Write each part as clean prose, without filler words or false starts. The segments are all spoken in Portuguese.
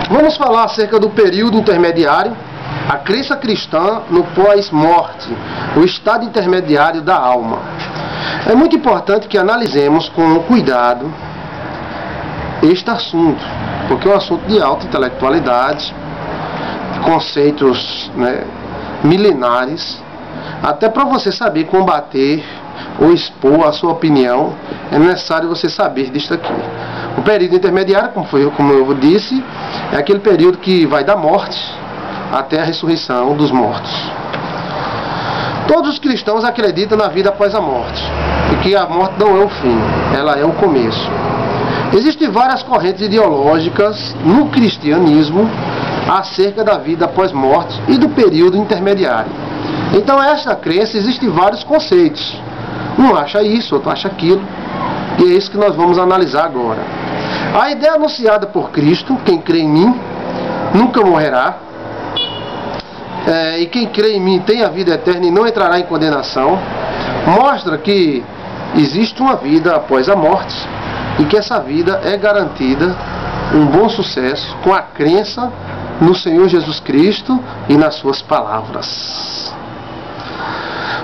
Vamos falar acerca do período intermediário, a crença cristã no pós-morte, o estado intermediário da alma. É muito importante que analisemos com cuidado este assunto, porque é um assunto de alta intelectualidade, conceitos milenares. Até para você saber combater ou expor a sua opinião, é necessário você saber disto aqui. O período intermediário, como eu disse, é aquele período que vai da morte até a ressurreição dos mortos. Todos os cristãos acreditam na vida após a morte, e que a morte não é o fim, ela é o começo. Existem várias correntes ideológicas no cristianismo acerca da vida após morte e do período intermediário. Então, esta crença, existem vários conceitos. Um acha isso, outro acha aquilo, e é isso que nós vamos analisar agora. A ideia anunciada por Cristo, quem crê em mim nunca morrerá, e quem crê em mim tem a vida eterna e não entrará em condenação, mostra que existe uma vida após a morte e que essa vida é garantida um bom sucesso com a crença no Senhor Jesus Cristo e nas suas palavras.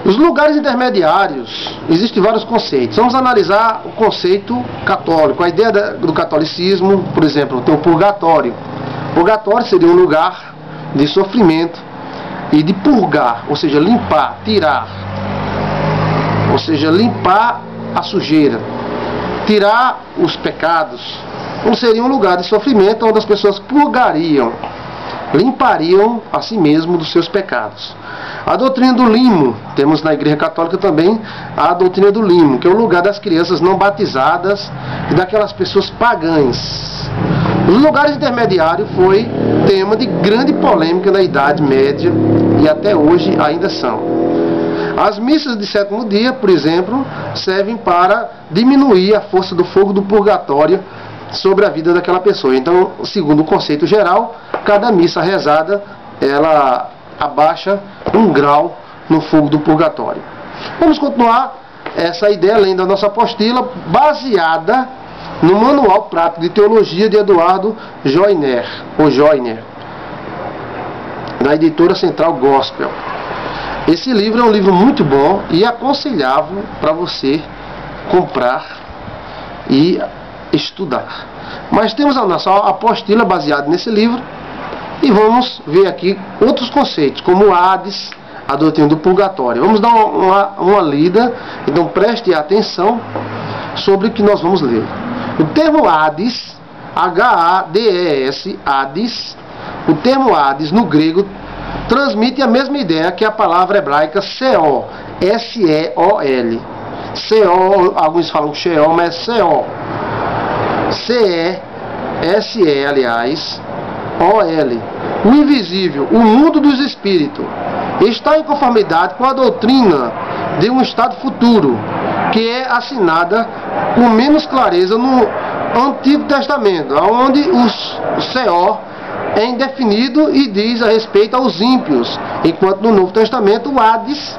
Os lugares intermediários, existem vários conceitos. Vamos analisar o conceito católico, a ideia do catolicismo. Por exemplo, tem o purgatório. O purgatório seria um lugar de sofrimento e de purgar, ou seja, limpar, tirar, ou seja, limpar a sujeira, tirar os pecados. Então seria um lugar de sofrimento onde as pessoas purgariam, limpariam a si mesmo dos seus pecados. A doutrina do limo, temos na Igreja Católica também a doutrina do limo, que é o lugar das crianças não batizadas e daquelas pessoas pagãs. Os lugares intermediários foi tema de grande polêmica na Idade Média e até hoje ainda são. As missas de sétimo dia, por exemplo, servem para diminuir a força do fogo do purgatório sobre a vida daquela pessoa. Então, segundo o conceito geral, cada missa rezada, ela abaixa um grau no fogo do purgatório. Vamos continuar essa ideia lendo a nossa apostila, baseada no Manual Prático de Teologia de Eduardo Joiner, da editora Central Gospel. Esse livro é um livro muito bom e aconselhável para você comprar e estudar. Mas temos a nossa apostila baseada nesse livro e vamos ver aqui outros conceitos, como o Hades, a doutrina do purgatório. Vamos dar uma lida, então preste atenção sobre o que nós vamos ler. O termo Hades, H-A-D-E-S, Hades, o termo Hades no grego transmite a mesma ideia que a palavra hebraica Sheol, S-E-O-L. Sheol, alguns falam Sheol, mas é Sheol. C-E-S-E, aliás, O-L. O invisível, o mundo dos espíritos, está em conformidade com a doutrina de um estado futuro, que é assinada com menos clareza no Antigo Testamento, onde o Sheol é indefinido e diz a respeito aos ímpios, enquanto no Novo Testamento o Hades,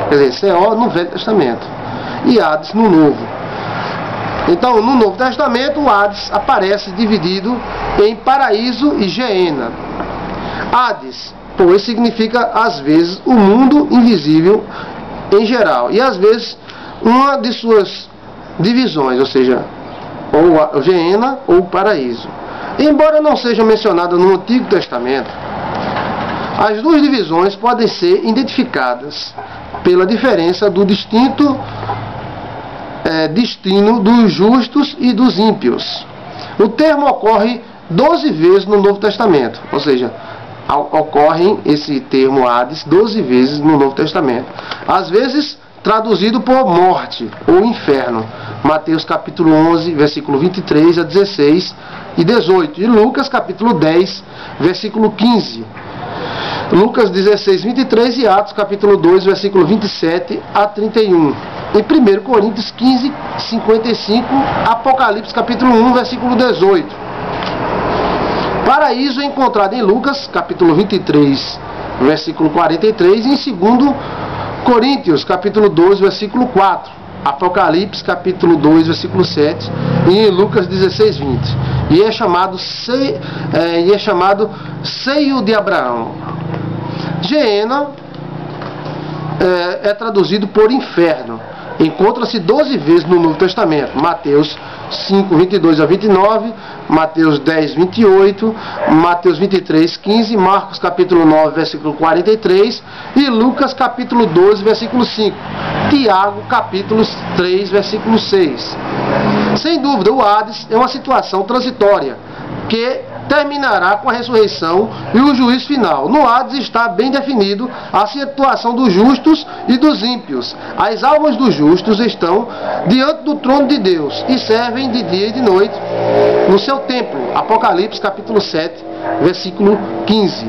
quer dizer, Sheol no Velho Testamento e Hades no Novo. Então, no Novo Testamento, o Hades aparece dividido em paraíso e Geena. Hades, pois, significa, às vezes, o mundo invisível em geral, e às vezes, uma de suas divisões, ou seja, ou a Geena ou o paraíso. Embora não seja mencionada no Antigo Testamento, as duas divisões podem ser identificadas pela diferença do distinto destino dos justos e dos ímpios. O termo ocorre 12 vezes no Novo Testamento, ou seja, ocorre esse termo Hades 12 vezes no Novo Testamento. Às vezes traduzido por morte ou inferno. Mateus capítulo 11, versículo 23 a 16 e 18. E Lucas capítulo 10, versículo 15. Lucas 16, 23 e Atos capítulo 2, versículo 27 a 31. Em 1 Coríntios 15, 55, Apocalipse capítulo 1, versículo 18. Paraíso é encontrado em Lucas capítulo 23, versículo 43, e em 2 Coríntios capítulo 12, versículo 4. Apocalipse capítulo 2, versículo 7, e em Lucas 16, 20. e é chamado seio de Abraão. Geena é traduzido por inferno. Encontra-se 12 vezes no Novo Testamento. Mateus 5, 22 a 29, Mateus 10, 28, Mateus 23, 15, Marcos capítulo 9, versículo 43 e Lucas capítulo 12, versículo 5, Tiago capítulo 3, versículo 6. Sem dúvida, o Hades é uma situação transitória que terminará com a ressurreição e o juízo final. No Hades está bem definido a situação dos justos e dos ímpios. As almas dos justos estão diante do trono de Deus e servem de dia e de noite no seu templo. Apocalipse capítulo 7, versículo 15.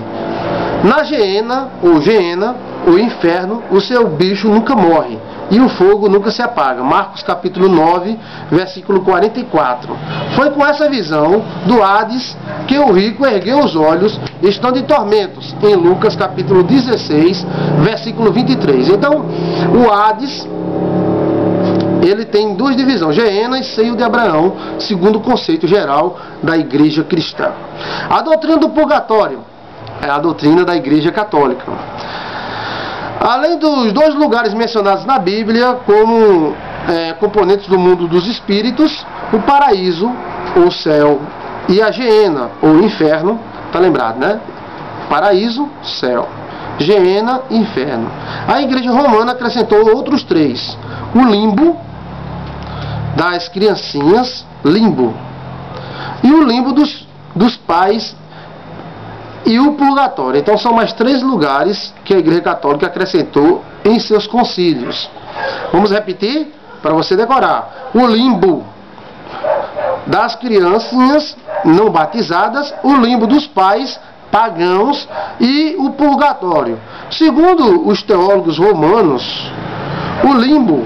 Na Geena, o inferno, o seu bicho nunca morre e o fogo nunca se apaga. Marcos capítulo 9, versículo 44. Foi com essa visão do Hades que o rico ergueu os olhos, estando em tormentos, em Lucas capítulo 16, versículo 23. Então, o Hades, ele tem duas divisões, Geena e seio de Abraão, segundo o conceito geral da igreja cristã. A doutrina do purgatório é a doutrina da igreja católica. Além dos dois lugares mencionados na Bíblia como componentes do mundo dos espíritos, o paraíso, o céu, e a Geena, ou inferno, tá lembrado, né? Paraíso, céu, Geena, inferno. A igreja romana acrescentou outros três: o limbo das criancinhas, limbo, e o limbo dos pais, e o purgatório. Então são mais três lugares que a Igreja Católica acrescentou em seus concílios. Vamos repetir para você decorar: o limbo das crianças não batizadas, o limbo dos pais pagãos e o purgatório. Segundo os teólogos romanos, o limbo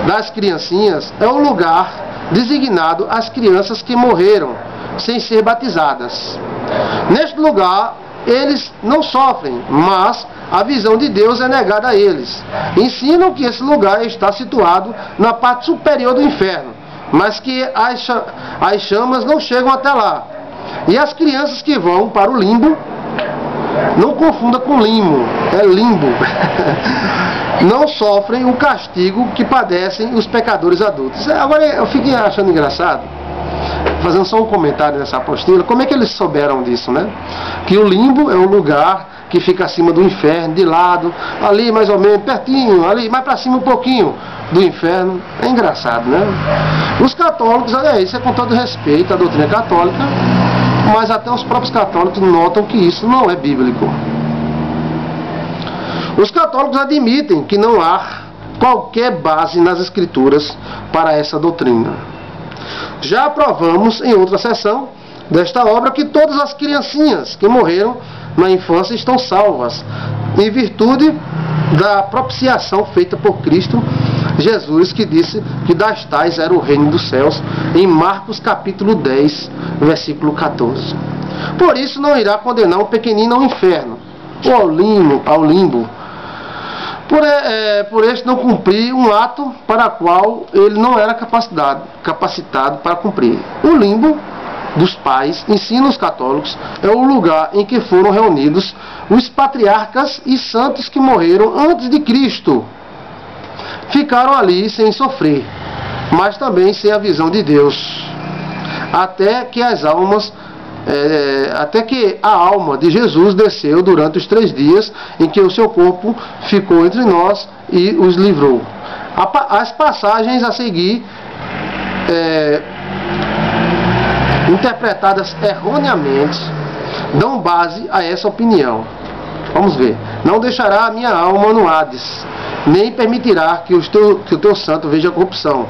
das criancinhas é o lugar designado às crianças que morreram sem ser batizadas. Neste lugar, eles não sofrem, mas a visão de Deus é negada a eles. Ensinam que esse lugar está situado na parte superior do inferno, mas que as chamas não chegam até lá. E as crianças que vão para o limbo, não confunda com limo, é limbo, não sofrem o castigo que padecem os pecadores adultos. Agora eu fiquei achando engraçado, fazendo só um comentário nessa apostila, como é que eles souberam disso, né? Que o limbo é um lugar que fica acima do inferno, de lado, ali mais ou menos, pertinho, ali, mais para cima um pouquinho do inferno. É engraçado, né? Os católicos, isso é com todo respeito à doutrina católica, mas até os próprios católicos notam que isso não é bíblico. Os católicos admitem que não há qualquer base nas escrituras para essa doutrina. Já provamos em outra sessão desta obra que todas as criancinhas que morreram na infância estão salvas, em virtude da propiciação feita por Cristo Jesus, que disse que das tais era o reino dos céus, em Marcos capítulo 10, versículo 14. Por isso não irá condenar um pequenino ao inferno, ou ao limbo, por este não cumprir um ato para o qual ele não era capacitado para cumprir. O limbo dos pais, ensina os católicos, é o lugar em que foram reunidos os patriarcas e santos que morreram antes de Cristo. Ficaram ali sem sofrer, mas também sem a visão de Deus, até que a alma de Jesus desceu durante os 3 dias em que o seu corpo ficou entre nós e os livrou. As passagens a seguir, interpretadas erroneamente, dão base a essa opinião. Vamos ver. Não deixará a minha alma no Hades, nem permitirá que o teu santo veja corrupção.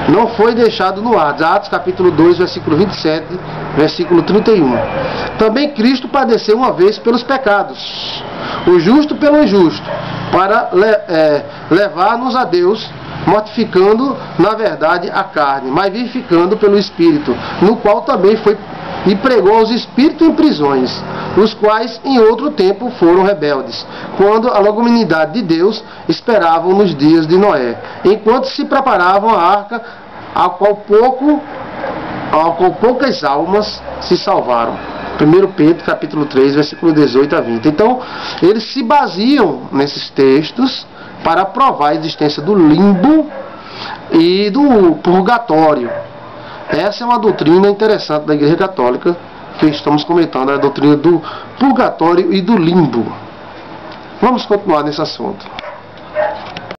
Não foi deixado no Hades. Atos capítulo 2, versículo 27, versículo 31. Também Cristo padeceu uma vez pelos pecados, o justo pelo injusto, para levar-nos a Deus, mortificando na verdade a carne, mas vivificando pelo Espírito, no qual também foi e pregou aos espíritos em prisões, os quais em outro tempo foram rebeldes, quando a longanimidade de Deus esperavam nos dias de Noé, enquanto se preparavam a arca, a qual pouco ao qual poucas almas se salvaram. 1 Pedro capítulo 3, versículo 18 a 20. Então, eles se baseiam nesses textos para provar a existência do limbo e do purgatório. Essa é uma doutrina interessante da Igreja Católica que estamos comentando, a doutrina do purgatório e do limbo. Vamos continuar nesse assunto.